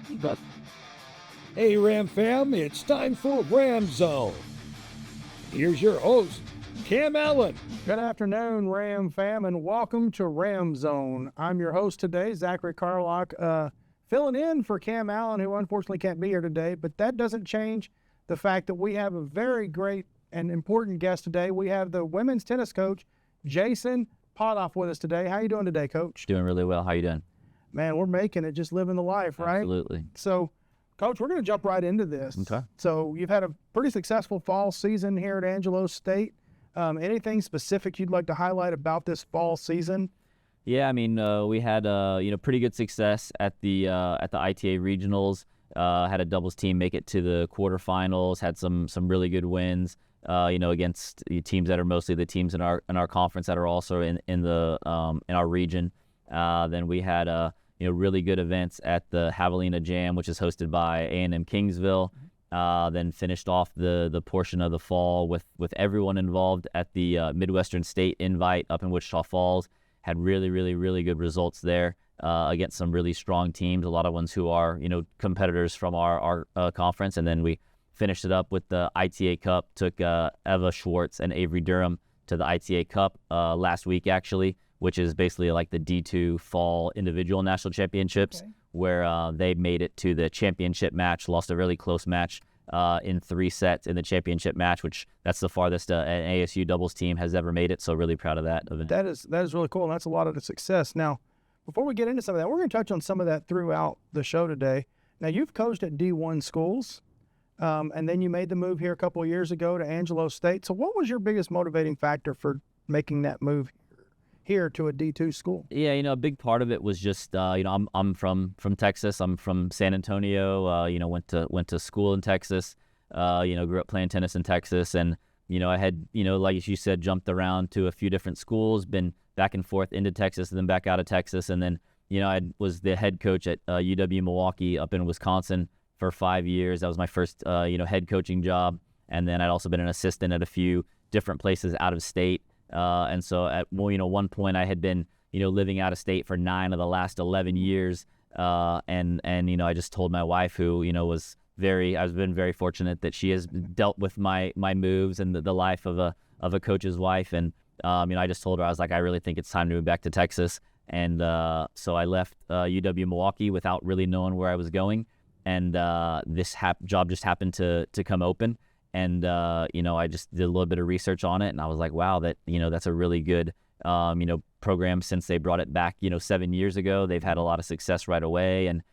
But hey, Ram fam, it's time for Ram Zone. Here's your host, Cam Allen. Good afternoon, Ram fam, and welcome to Ram Zone. I'm your host today, Zachary Carlock, filling in for Cam Allen, who unfortunately can't be here today, but that doesn't change the fact that we have a very great and important guest today. We have the women's tennis coach, Jason Potoff, with us today. How you doing today, Coach? Doing really well. How you doing? Man, we're making it, just living the life, right? Absolutely. So, Coach, we're going to jump right into this. Okay. So you've had a pretty successful fall season here at Angelo State. Anything specific you'd like to highlight about this fall season? Yeah, I mean, we had pretty good success at the ITA regionals. Had a doubles team make it to the quarterfinals. Had some really good wins. Against the teams that are mostly the teams in our conference that are also in our region. Then we had really good events at the Javelina Jam, which is hosted by A&M Kingsville. Then finished off the portion of the fall with everyone involved at the Midwestern State Invite up in Wichita Falls. Had really good results there against some really strong teams, a lot of ones who are competitors from our conference. And then we finished it up with the ITA Cup, took Eva Schwartz and Avery Durham to the ITA Cup last week, actually, which is basically like the D2 Fall Individual National Championships, where they made it to the championship match, lost a really close match in 3 sets in the championship match, which that's the farthest an ASU doubles team has ever made it, so really proud of that event. That is really cool, and that's a lot of the success. Now, before we get into some of that, we're going to touch on some of that throughout the show today. Now, you've coached at D1 schools, and then you made the move here a couple of years ago to Angelo State. So what was your biggest motivating factor for making that move here to a D2 school? Yeah, a big part of it was just, I'm from Texas. I'm from San Antonio. Went to school in Texas. Grew up playing tennis in Texas, and I had, like you said, jumped around to a few different schools, been back and forth into Texas, and then back out of Texas, and then I was the head coach at UW Milwaukee up in Wisconsin for 5 years. That was my first head coaching job, and then I'd also been an assistant at a few different places out of state. And so at one point I had been living out of state for 9 of the last 11 years, and I just told my wife, who I've been very fortunate that she has dealt with my moves and the life of a coach's wife, and I just told her, I was like, I really think it's time to move back to Texas, and so I left UW Milwaukee without really knowing where I was going, and this job just happened to come open. And, I just did a little bit of research on it, and I was like, wow, that's a really good, program. Since they brought it back, 7 years ago, they've had a lot of success right away. And,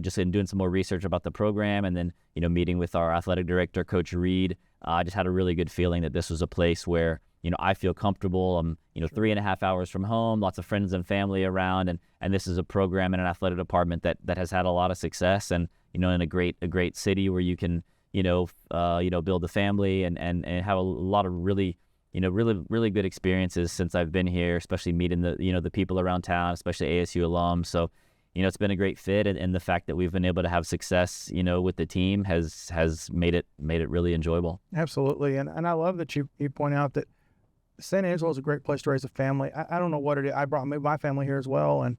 just in doing some more research about the program, and then, meeting with our athletic director, Coach Reed, I just had a really good feeling that this was a place where, I feel comfortable. I'm, 3.5 hours from home, lots of friends and family around. And this is a program in an athletic department that has had a lot of success, and, in a great city where you can, build a family and have a lot of really good experiences since I've been here, especially meeting the people around town, especially ASU alums. So, it's been a great fit, and the fact that we've been able to have success, with the team has made it really enjoyable. Absolutely. And I love that you point out that San Angelo is a great place to raise a family. I don't know what it is. I brought my family here as well, and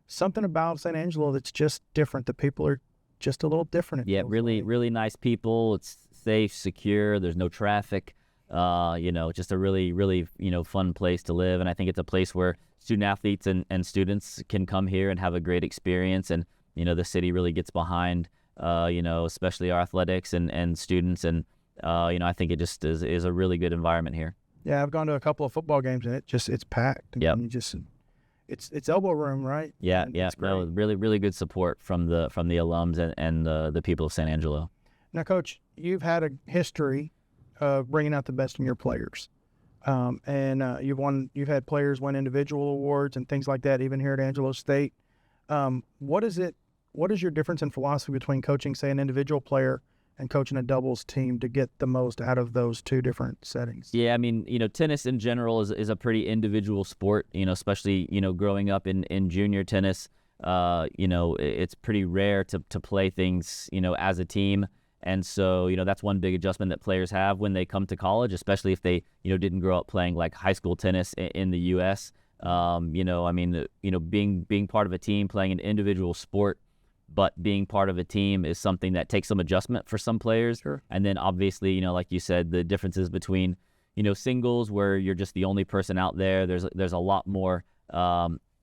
something about San Angelo that's just different. The people are just a little different. Yeah, really nice people. It's safe, secure. There's no traffic. Just a really fun place to live. And I think it's a place where student athletes and students can come here and have a great experience. And, the city really gets behind, especially our athletics and students. And, I think it just is a really good environment here. Yeah, I've gone to a couple of football games, and it's packed. Yeah. It's elbow room, right? Yeah. No, really good support from the alums and the people of San Angelo. Now, Coach, you've had a history of bringing out the best in your players, and you've had players win individual awards and things like that, even here at Angelo State. What is your difference in philosophy between coaching, say, an individual player and coaching a doubles team to get the most out of those two different settings? Yeah, I mean, tennis in general is a pretty individual sport, especially, growing up in junior tennis, it's pretty rare to play things, as a team. And so, that's one big adjustment that players have when they come to college, especially if they, didn't grow up playing like high school tennis in the U.S. Being part of a team, playing an individual sport, but being part of a team is something that takes some adjustment for some players. Sure. And then obviously, like you said, the differences between, singles where you're just the only person out there. There's a lot more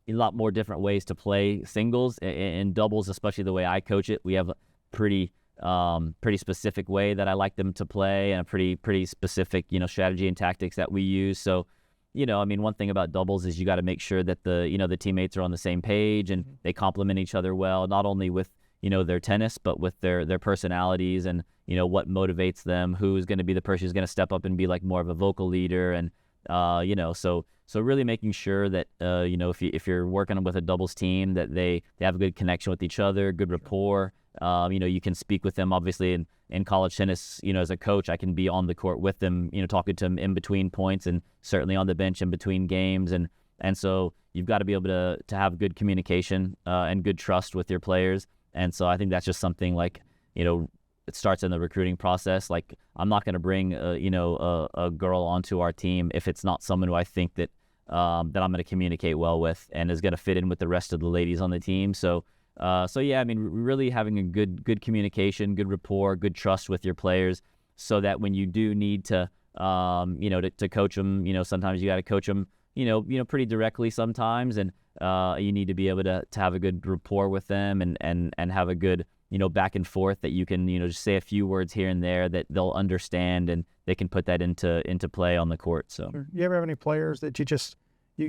different ways to play singles. In doubles, especially the way I coach it, we have a pretty specific way that I like them to play, and a pretty specific, strategy and tactics that we use. So, one thing about doubles is you got to make sure that the teammates are on the same page and they complement each other well, not only with, their tennis, but with their personalities and, what motivates them, who's going to be the person who's going to step up and be like more of a vocal leader. And, so really making sure that, if you're working with a doubles team, that they have a good connection with each other, good rapport. You can speak with them. Obviously in college tennis, as a coach, I can be on the court with them, talking to them in between points, and certainly on the bench in between games. And so you've got to be able to have good communication and good trust with your players. And so I think that's just something like, it starts in the recruiting process. Like, I'm not going to bring a girl onto our team if it's not someone who I think that I'm going to communicate well with and is going to fit in with the rest of the ladies on the team. So yeah, really having a good communication, good rapport, good trust with your players, so that when you do need to, to coach them, sometimes you got to coach them, pretty directly sometimes, and you need to be able to have a good rapport with them and have a good, back and forth that you can, just say a few words here and there that they'll understand and they can put that into play on the court. So, Sure. You ever have any players that you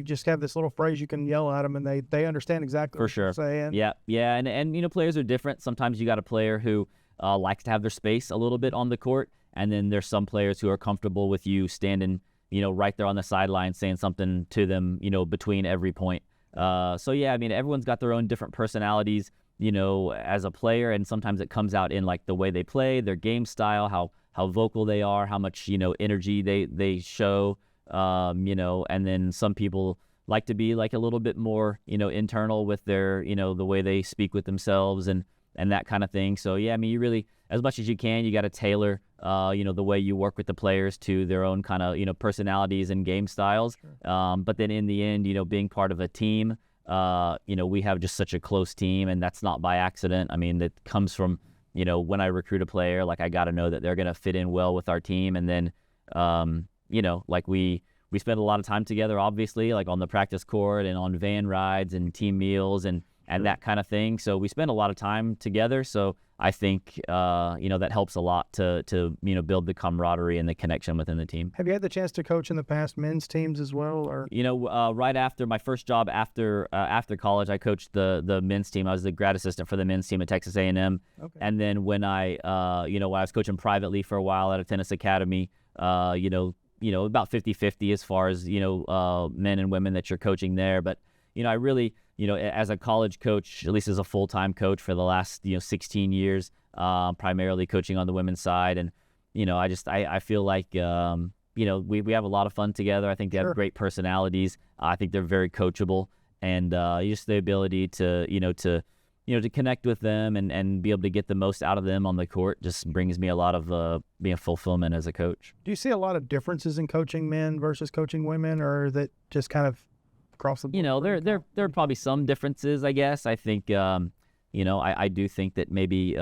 just have this little phrase you can yell at them and they understand exactly for what sure. you're saying? Yeah. And players are different. Sometimes you got a player who likes to have their space a little bit on the court, and then there's some players who are comfortable with you standing, right there on the sideline saying something to them, between every point. So yeah, everyone's got their own different personalities, as a player, and sometimes it comes out in like the way they play, their game style, how vocal they are, how much, energy they show. And then some people like to be like a little bit more, internal with their, the way they speak with themselves and that kind of thing. So yeah, you really, as much as you can, you got to tailor, the way you work with the players to their own kind of, personalities and game styles. Sure. But then in the end, being part of a team, we have just such a close team, and that's not by accident. That comes from, when I recruit a player, like I got to know that they're going to fit in well with our team. And then, like we spend a lot of time together, obviously, like on the practice court and on van rides and team meals and that kind of thing. So we spend a lot of time together. So I think, that helps a lot to build the camaraderie and the connection within the team. Have you had the chance to coach in the past men's teams as well? Or right after my first job after college, I coached the men's team. I was the grad assistant for the men's team at Texas A&M. Okay. And then when I was coaching privately for a while at a tennis academy, about 50-50 as far as, men and women that you're coaching there. But, I really, as a college coach, at least as a full-time coach for the last, 16 years, primarily coaching on the women's side. And, I feel like, we have a lot of fun together. I think they have Sure. great personalities. I think they're very coachable, and just the ability to connect with them and be able to get the most out of them on the court just brings me a lot of fulfillment as a coach. Do you see a lot of differences in coaching men versus coaching women, or is that just kind of across the board? There are probably some differences, I guess. I think, I do think that maybe,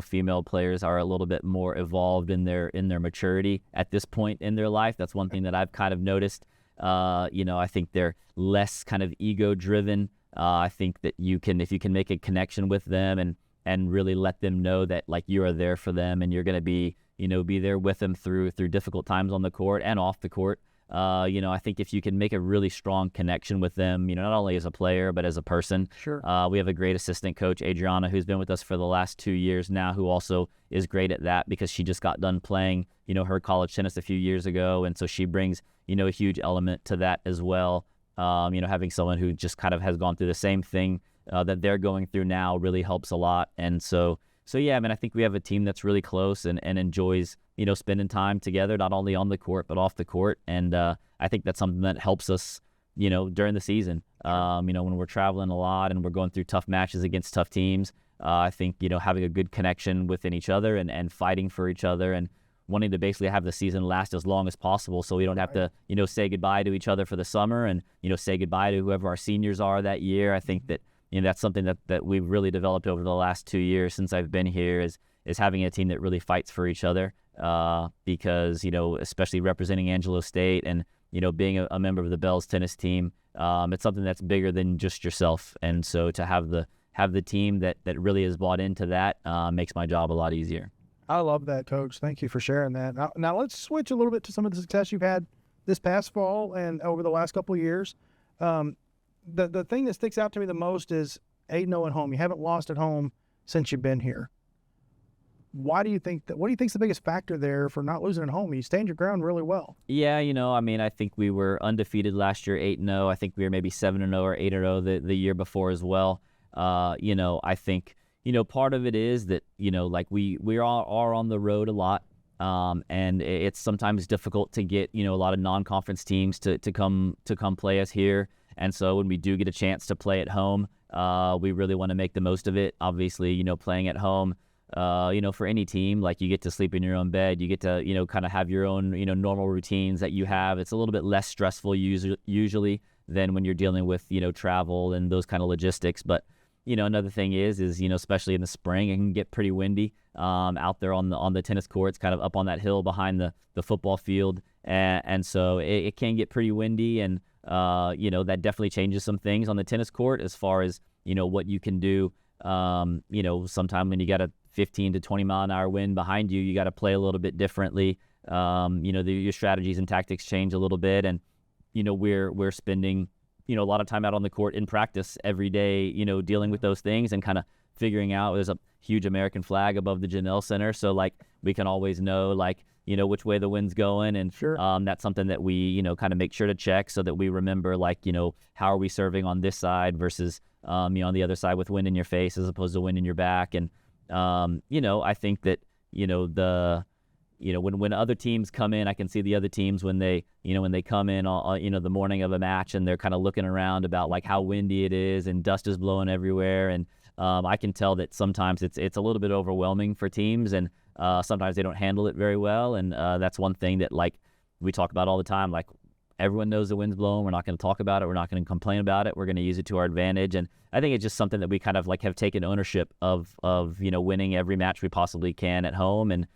female players are a little bit more evolved in their maturity at this point in their life. That's one thing that I've kind of noticed. I think they're less kind of ego driven. I think that if you can make a connection with them and really let them know that like you are there for them and you're going to be there with them through difficult times on the court and off the court. I think if you can make a really strong connection with them, not only as a player, but as a person. Sure. We have a great assistant coach, Adriana, who's been with us for the last 2 years now, who also is great at that because she just got done playing, her college tennis a few years ago. And so she brings, a huge element to that as well. Having someone who just kind of has gone through the same thing that they're going through now really helps a lot. And so yeah, I think we have a team that's really close and enjoys, spending time together, not only on the court, but off the court. And I think that's something that helps us, during the season, when we're traveling a lot and we're going through tough matches against tough teams. I think, having a good connection within each other and fighting for each other and wanting to basically have the season last as long as possible so we don't have to, say goodbye to each other for the summer and, say goodbye to whoever our seniors are that year. I think that, that's something that we've really developed over the last 2 years since I've been here is having a team that really fights for each other. Because, especially representing Angelo State and, being a member of the Bells tennis team, it's something that's bigger than just yourself. And so to have the team that really is bought into that makes my job a lot easier. I love that, Coach. Thank you for sharing that. Now let's switch a little bit to some of the success you've had this past fall and over the last couple of years. The thing that sticks out to me the most is 8-0 at home. You haven't lost at home since you've been here. Why do you think that? What do you think is the biggest factor there for not losing at home? You stand your ground really well. Yeah, I think we were undefeated last year, 8-0. I think we were maybe 7-0 or 8-0 the year before as well. I think, part of it is that, like we are on the road a lot. And it's sometimes difficult to get, a lot of non-conference teams to come play us here. And so when we do get a chance to play at home, we really want to make the most of it. Obviously, playing at home, for any team, like you get to sleep in your own bed, you get to, kind of have your own, normal routines that you have. It's a little bit less stressful usually than when you're dealing with, travel and those kind of logistics. But, another thing is, especially in the spring, it can get pretty windy out there on the tennis courts, kind of up on that hill behind the football field. And so it can get pretty windy, and, that definitely changes some things on the tennis court as far as, what you can do. Sometime when you got a 15 to 20 mile an hour wind behind you, you got to play a little bit differently. Your strategies and tactics change a little bit, and, we're spending, a lot of time out on the court in practice every day, dealing with those things and kind of figuring out. There's a huge American flag above the Janelle Center, so like we can always know which way the wind's going, and sure. That's something that we kind of make sure to check so that we remember how are we serving on this side versus on the other side with wind in your face as opposed to wind in your back. And I think that when other teams come in, I can see the other teams when they come in the morning of a match, and they're kind of looking around about how windy it is and dust is blowing everywhere, and I can tell that sometimes it's a little bit overwhelming for teams, and sometimes they don't handle it very well. And that's one thing that we talk about all the time. Everyone knows the wind's blowing. We're not going to talk about it. We're not going to complain about it. We're going to use it to our advantage. And I think it's just something that we kind of have taken ownership of winning every match we possibly can at home. And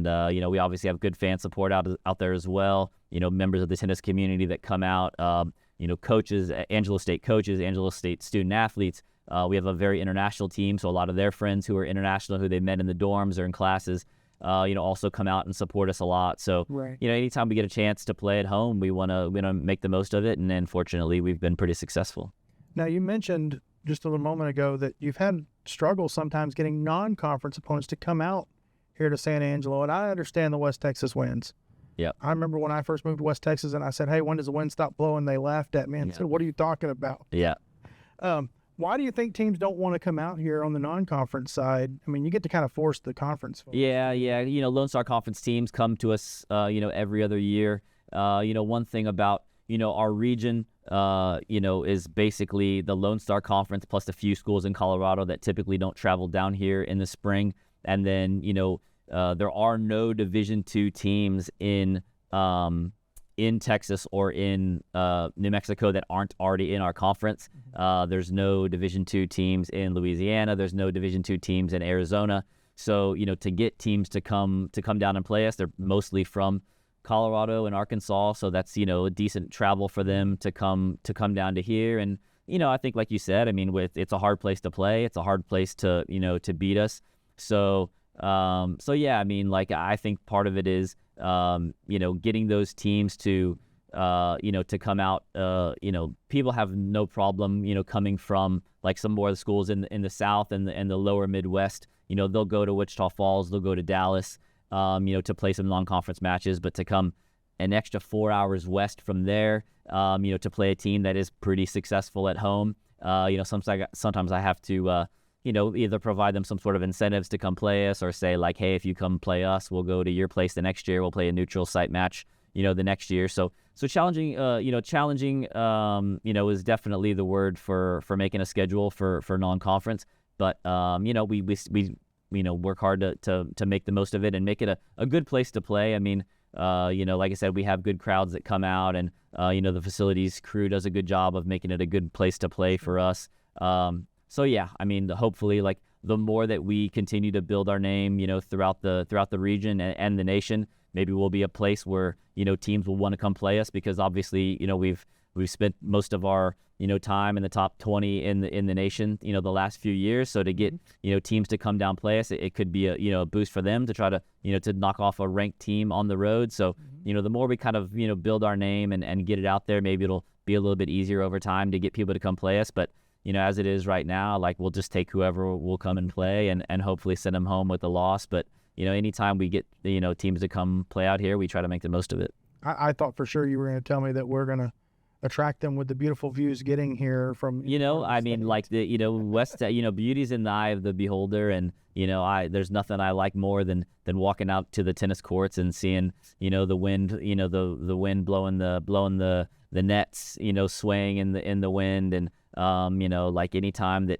we obviously have good fan support out there as well. Members of the tennis community that come out, coaches, Angelo State coaches, Angelo State student athletes. We have a very international team, so a lot of their friends who are international, who they met in the dorms or in classes, also come out and support us a lot. So, right. Anytime we get a chance to play at home, we want to make the most of it. And then fortunately, we've been pretty successful. Now, you mentioned just a little moment ago that you've had struggles sometimes getting non-conference opponents to come out here to San Angelo. And I understand the West Texas winds. Yeah. I remember when I first moved to West Texas and I said, hey, when does the wind stop blowing? They laughed at me and said, what are you talking about? Yeah. Why do you think teams don't want to come out here on the non-conference side? I mean, you get to kind of force the conference. Yeah. Lone Star Conference teams come to us, every other year. One thing about, our region, is basically the Lone Star Conference plus a few schools in Colorado that typically don't travel down here in the spring. And then, there are no Division II teams in Texas or in New Mexico that aren't already in our conference. There's no Division II teams in Louisiana. There's no Division II teams in Arizona. So, to get teams to come down and play us, they're mostly from Colorado and Arkansas. So that's, a decent travel for them to come down to here. And, I think like you said, I mean, it's a hard place to play. It's a hard place to beat us. So, yeah, I mean, I think part of it is, getting those teams to come out. People have no problem, coming from some more of the schools in the South and the lower Midwest. They'll go to Wichita Falls, they'll go to Dallas, to play some non-conference matches, but to come an extra 4 hours west from there, to play a team that is pretty successful at home. Sometimes I have to, either provide them some sort of incentives to come play us, or say hey, if you come play us, we'll go to your place the next year. We'll play a neutral site match, the next year. So challenging, is definitely the word for making a schedule for non-conference. But, we work hard to make the most of it and make it a good place to play. I mean, like I said, we have good crowds that come out, and, the facilities crew does a good job of making it a good place to play for us. yeah, I mean, hopefully, like, the more that we continue to build our name, throughout the region and the nation, maybe we'll be a place where, teams will want to come play us, because obviously, we've spent most of our, time in the top 20 in the nation, the last few years. So to get, teams to come down play us, it could be a boost for them to try to, to knock off a ranked team on the road. So, the more we kind of, build our name and get it out there, maybe it'll be a little bit easier over time to get people to come play us. But, as it is right now, like, we'll just take whoever will come and play and hopefully send them home with a loss. But, anytime we get, teams to come play out here, we try to make the most of it. I thought for sure you were going to tell me that we're going to attract them with the beautiful views getting here from, I mean, like, the, West, beauty's in the eye of the beholder. And, there's nothing I like more than walking out to the tennis courts and seeing, the wind, the wind blowing the nets, swaying in the wind. And, like, anytime that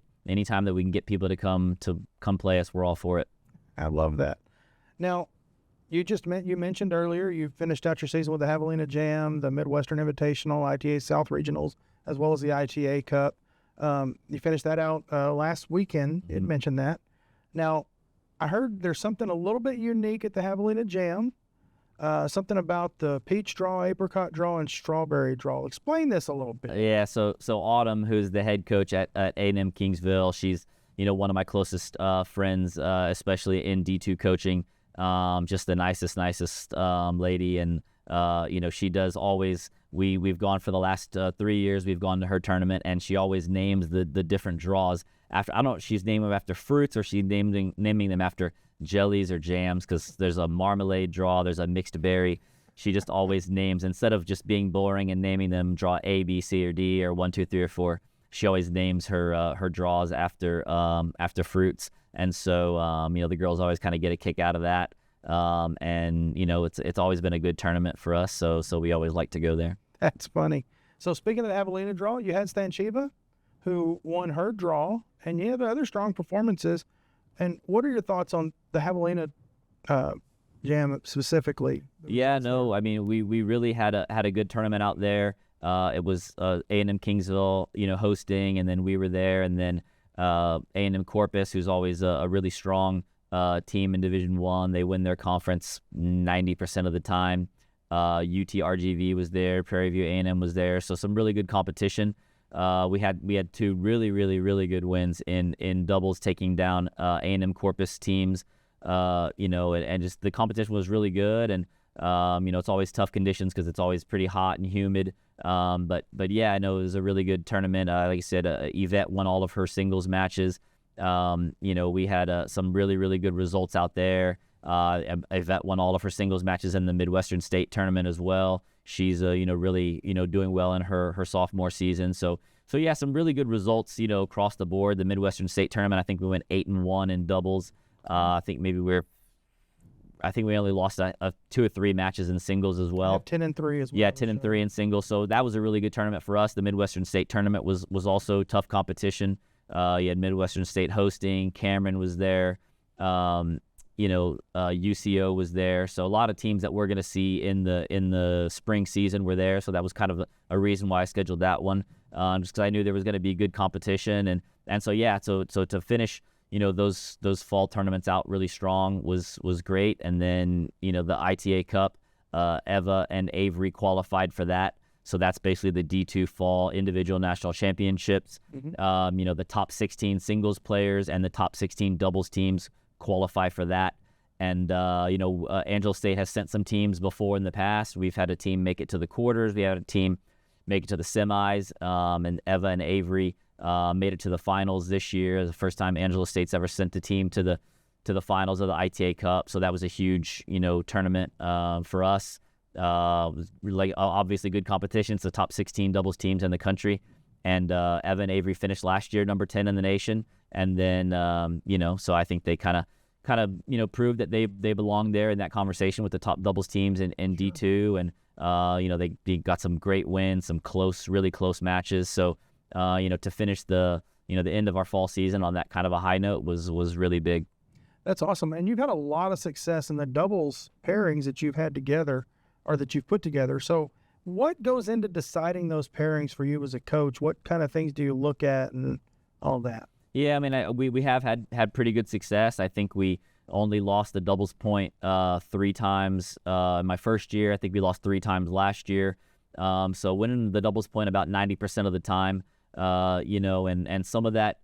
we can get people to come play us, we're all for it. I love that. Now, you mentioned earlier you finished out your season with the Javelina Jam, the Midwestern Invitational, ITA South Regionals, as well as the ITA Cup. You finished that out last weekend. You had mentioned that. Now, I heard there's something a little bit unique at the Javelina Jam, something about the peach draw, apricot draw, and strawberry draw. Explain this a little bit. Yeah, so Autumn, who's the head coach at A&M Kingsville, she's one of my closest friends, especially in D2 coaching. Just the nicest lady, and she does always. We've gone for the last 3 years. We've gone to her tournament, and she always names the different draws after. I don't know if she's naming them after fruits or she's naming them after jellies or jams, because there's a marmalade draw, there's a mixed berry. She just always names, instead of just being boring and naming them draw A, B, C, or D, or 1, 2, 3, or 4. She always names her draws after fruits. And so, the girls always kind of get a kick out of that. And, it's always been a good tournament for us. So we always like to go there. That's funny. So speaking of the Javelina draw, you had Stan Shiva, who won her draw, and you have other strong performances. And what are your thoughts on the Javelina Jam specifically? Yeah, no, I mean, we really had a good tournament out there. It was A&M Kingsville, hosting, and then we were there, and then A&M Corpus, who's always a really strong team in Division I. They win their conference 90% of the time. UT RGV was there, Prairie View A&M was there, so some really good competition. We had two really good wins in doubles, taking down A&M Corpus teams. And just the competition was really good, and it's always tough conditions because it's always pretty hot and humid. But yeah, I know it was a really good tournament. Like I said, Yvette won all of her singles matches. We had some really good results out there. Yvette won all of her singles matches in the Midwestern State tournament as well. She's really doing well in her sophomore season. So yeah, some really good results across the board. The Midwestern State tournament, I think we went 8-1 in doubles. I think we only lost 2 or 3 matches in singles as well. 10-3 as well. Yeah, 10-3 in singles. So that was a really good tournament for us. The Midwestern State tournament was also tough competition. You had Midwestern State hosting. Cameron was there. UCO was there. So a lot of teams that we're going to see in the spring season were there. So that was kind of a reason why I scheduled that one, just because I knew there was going to be good competition. And so yeah, so to finish those fall tournaments out really strong was great. And then the ITA Cup, Eva and Avery qualified for that. So that's basically the D2 Fall Individual National Championships. Mm-hmm. The top 16 singles players and the top 16 doubles teams qualify for that. And, Angelo State has sent some teams before in the past. We've had a team make it to the quarters. We had a team make it to the semis. And Eva and Avery made it to the finals this year. The first time Angelo State's ever sent a team to the finals of the ITA Cup. So that was a huge, tournament for us. Obviously good competition. It's the top 16 doubles teams in the country. And Eva and Avery finished last year number 10 in the nation. And then, so I think they kind of proved that they belong there in that conversation with the top doubles teams in D2. And, they got some great wins, some really close matches. So, to finish the end of our fall season on that kind of a high note was really big. That's awesome. And you've had a lot of success in the doubles pairings that you've had together or that you've put together. So what goes into deciding those pairings for you as a coach? What kind of things do you look at and all that? Yeah, I mean, we have had pretty good success. I think we only lost the doubles point 3 times in my first year. I think we lost 3 times last year. So winning the doubles point about 90% of the time, and some of that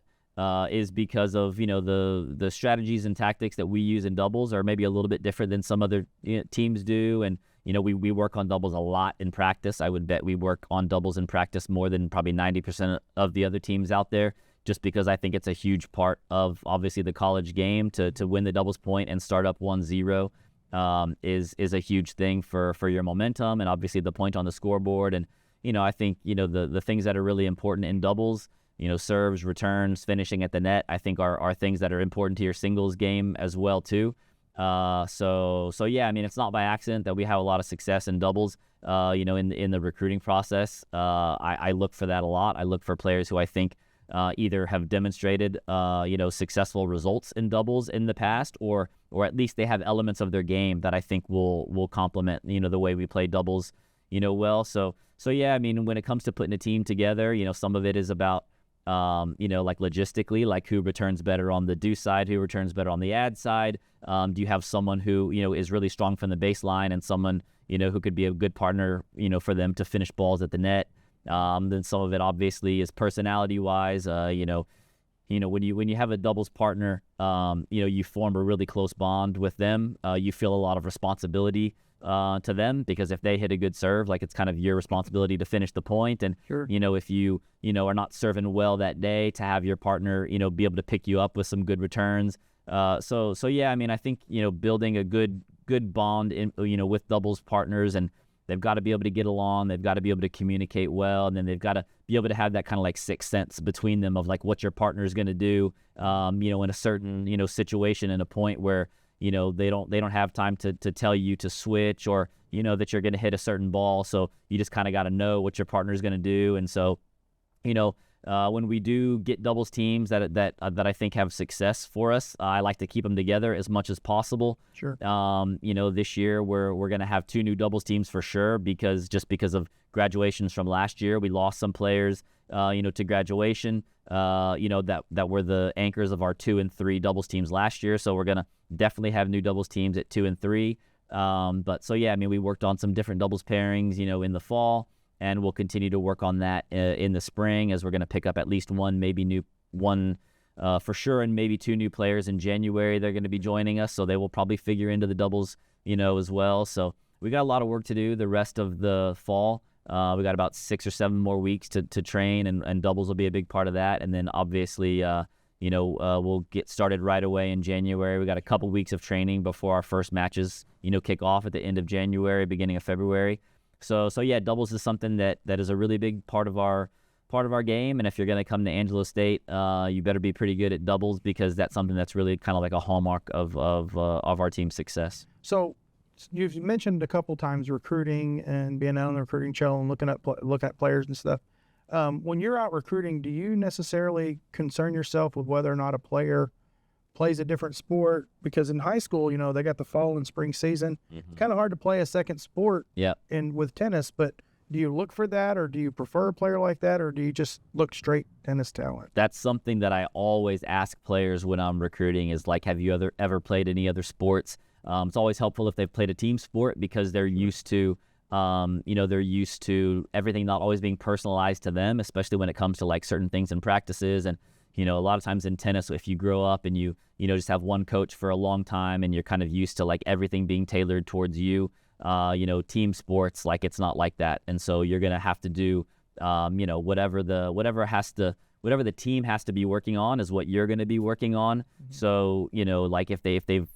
is because of, the strategies and tactics that we use in doubles are maybe a little bit different than some other teams do. And, we work on doubles a lot in practice. I would bet we work on doubles in practice more than probably 90% of the other teams out there, just because I think it's a huge part of, obviously, the college game to win the doubles point and start up 1-0 is a huge thing for your momentum and obviously the point on the scoreboard. And, I think, the things that are really important in doubles, serves, returns, finishing at the net, I think are things that are important to your singles game as well, too. So yeah, I mean, it's not by accident that we have a lot of success in doubles, in the recruiting process. I look for that a lot. I look for players who I think either have demonstrated, successful results in doubles in the past, or at least they have elements of their game that I think will complement, the way we play doubles, well. So yeah, I mean, when it comes to putting a team together, some of it is about, like logistically, like who returns better on the do side, who returns better on the ad side. Do you have someone who, is really strong from the baseline and someone, who could be a good partner, for them to finish balls at the net? Then some of it obviously is personality wise. When you have a doubles partner, you form a really close bond with them. You feel a lot of responsibility to them, because if they hit a good serve, like, it's kind of your responsibility to finish the point. And Sure. If you are not serving well that day, to have your partner be able to pick you up with some good returns. So yeah, I mean, I think building a good bond in with doubles partners, and they've got to be able to get along. They've got to be able to communicate well, and then they've got to be able to have that kind of like sixth sense between them of like what your partner is going to do, in a certain situation, in a point where they don't have time to tell you to switch, or that you're going to hit a certain ball. So you just kind of got to know what your partner is going to do. And so when we do get doubles teams that I think have success for us, I like to keep them together as much as possible. Sure. This year we're going to have 2 new doubles teams for sure, because of graduations from last year. We lost some players, to graduation, that were the anchors of our 2 and 3 doubles teams last year. So we're going to definitely have new doubles teams at 2 and 3. But so yeah, I mean, we worked on some different doubles pairings, in the fall. And we'll continue to work on that in the spring, as we're going to pick up at least one for sure, and maybe 2 new players in January. They're going to be joining us, so they will probably figure into the doubles, as well. So we got a lot of work to do the rest of the fall. We got about 6 or 7 more weeks to train, and doubles will be a big part of that. And then obviously, we'll get started right away in January. We got a couple weeks of training before our first matches, kick off at the end of January, beginning of February. So yeah, doubles is something that is a really big part of our game. And if you're going to come to Angelo State, you better be pretty good at doubles, because that's something that's really kind of like a hallmark of our team's success. So you've mentioned a couple times recruiting and being out on the recruiting trail and look at players and stuff. When you're out recruiting, do you necessarily concern yourself with whether or not a player plays a different sport? Because in high school, they got the fall and spring season. Mm-hmm. Kind of hard to play a second sport. Yeah. And with tennis, but do you look for that, or do you prefer a player like that, or do you just look straight tennis talent? That's something that I always ask players when I'm recruiting, is like, have you ever played any other sports? It's always helpful if they've played a team sport, because they're used to everything not always being personalized to them, especially when it comes to like certain things and practices. And a lot of times in tennis, if you grow up and you just have one coach for a long time, and you're kind of used to like everything being tailored towards you, team sports, like, it's not like that. And so you're going to have to do, whatever the team has to be working on is what you're going to be working on. Mm-hmm. So, like if they've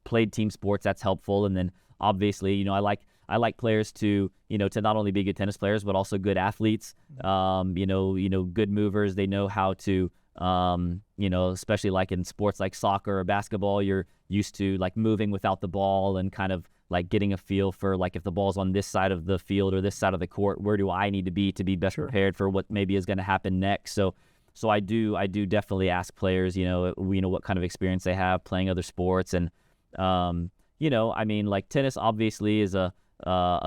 played team sports, that's helpful. And then obviously, I like players to not only be good tennis players, but also good athletes, good movers. They know how to, especially like in sports like soccer or basketball, you're used to like moving without the ball and kind of like getting a feel for like, if the ball's on this side of the field or this side of the court, where do I need to be best Sure. prepared for what maybe is going to happen next. So I do definitely ask players, what kind of experience they have playing other sports. And, I mean, like tennis obviously is a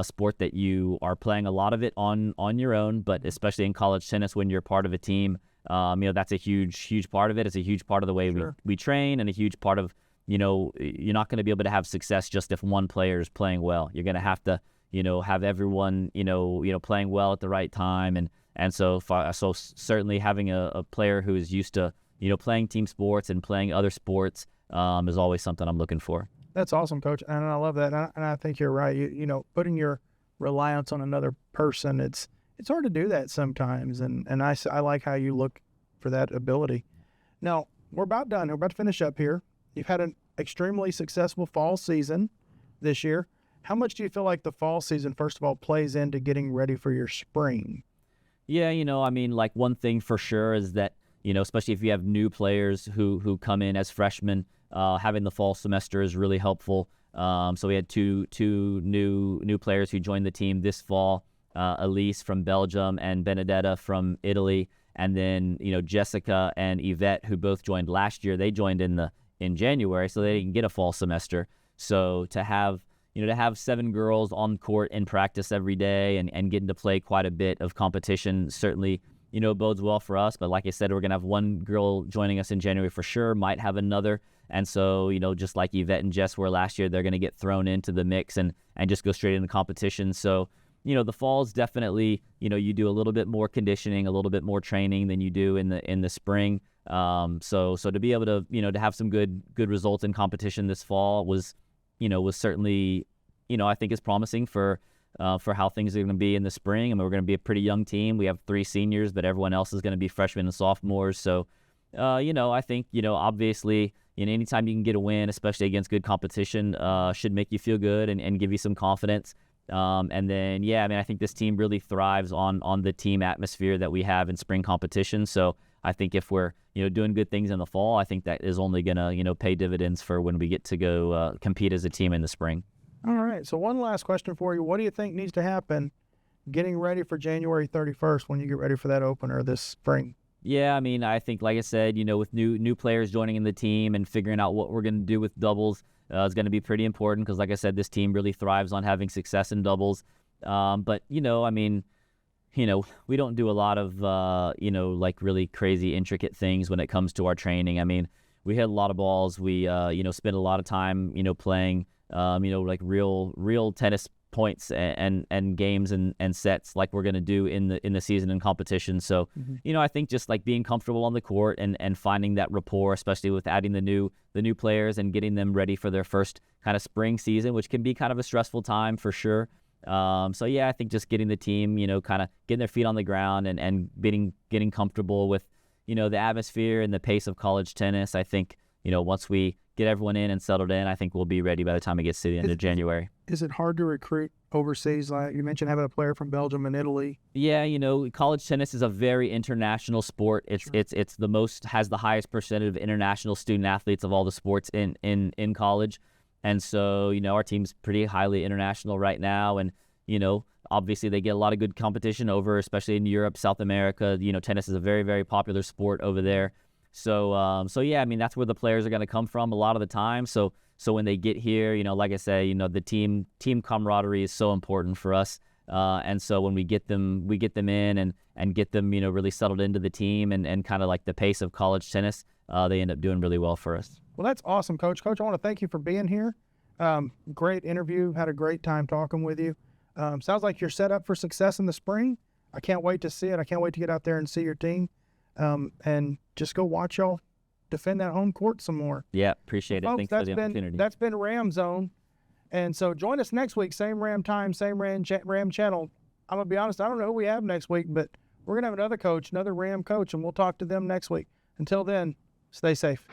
sport that you are playing a lot of it on your own, but especially in college tennis, when you're part of a team, That's a huge part of it. It's a huge part of the way we train, and a huge part of, you're not going to be able to have success just if one player is playing well. You're going to have to, have everyone, playing well at the right time. And so certainly having a player who is used to, playing team sports and playing other sports is always something I'm looking for. That's awesome, Coach. And I love that. And I think you're right. Putting your reliance on another person, it's hard to do that sometimes. And I like how you look for that ability. Now, we're about done. We're about to finish up here. You've had an extremely successful fall season this year. How much do you feel like the fall season, first of all, plays into getting ready for your spring? Yeah, like one thing for sure is that, especially if you have new players who come in as freshmen, having the fall semester is really helpful. So we had two new players who joined the team this fall, Elise from Belgium and Benedetta from Italy. And then, Jessica and Yvette, who both joined last year, they joined in January, so they didn't get a fall semester. So to have 7 girls on court in practice every day and getting to play quite a bit of competition certainly, bodes well for us. But like I said, we're going to have one girl joining us in January for sure, might have another. And so, just like Yvette and Jess were last year, they're going to get thrown into the mix and just go straight into competition. So, the fall is definitely, you do a little bit more conditioning, a little bit more training than you do in the spring. So to be able to, to have some good results in competition this fall was certainly, I think is promising for how things are going to be in the spring. I mean, we're going to be a pretty young team. We have 3 seniors, but everyone else is going to be freshmen and sophomores. So, I think, obviously, anytime you can get a win, especially against good competition, should make you feel good and give you some confidence. And then, I think this team really thrives on the team atmosphere that we have in spring competition. So I think if we're, doing good things in the fall, I think that is only going to, pay dividends for when we get to go compete as a team in the spring. All right. So one last question for you. What do you think needs to happen getting ready for January 31st when you get ready for that opener this spring? Yeah, I think, like I said, with new players joining in the team and figuring out what we're going to do with doubles is going to be pretty important because, like I said, this team really thrives on having success in doubles. But, we don't do a lot of, like really crazy intricate things when it comes to our training. We hit a lot of balls. We, spend a lot of time, playing, like real tennis points and games and sets like we're going to do in the season and competition. So, I think just like being comfortable on the court and finding that rapport, especially with adding the new players and getting them ready for their first kind of spring season, which can be kind of a stressful time for sure. I think just getting the team, kind of getting their feet on the ground and getting comfortable with, the atmosphere and the pace of college tennis. I think, once we get everyone in and settled in, I think we'll be ready by the time it gets to the end of January. Is it hard to recruit overseas? Like you mentioned having a player from Belgium and Italy. Yeah, college tennis is a very international sport. It's has the highest percentage of international student athletes of all the sports in college. And so, our team's pretty highly international right now. And, obviously they get a lot of good competition over, especially in Europe, South America. Tennis is a very, very popular sport over there. So that's where the players are going to come from a lot of the time. So when they get here, like I say, the team camaraderie is so important for us. And so when we get them in and get them, really settled into the team and kind of like the pace of college tennis, they end up doing really well for us. Well, that's awesome, Coach. Coach, I want to thank you for being here. Great interview. Had a great time talking with you. Sounds like you're set up for success in the spring. I can't wait to see it. I can't wait to get out there and see your team. And just go watch y'all defend that home court some more. Yeah, appreciate it. Folks, Thanks for the opportunity. That's been Ram Zone. And so join us next week, same Ram time, same Ram channel. I'm going to be honest, I don't know who we have next week, but we're going to have another Ram coach, and we'll talk to them next week. Until then, stay safe.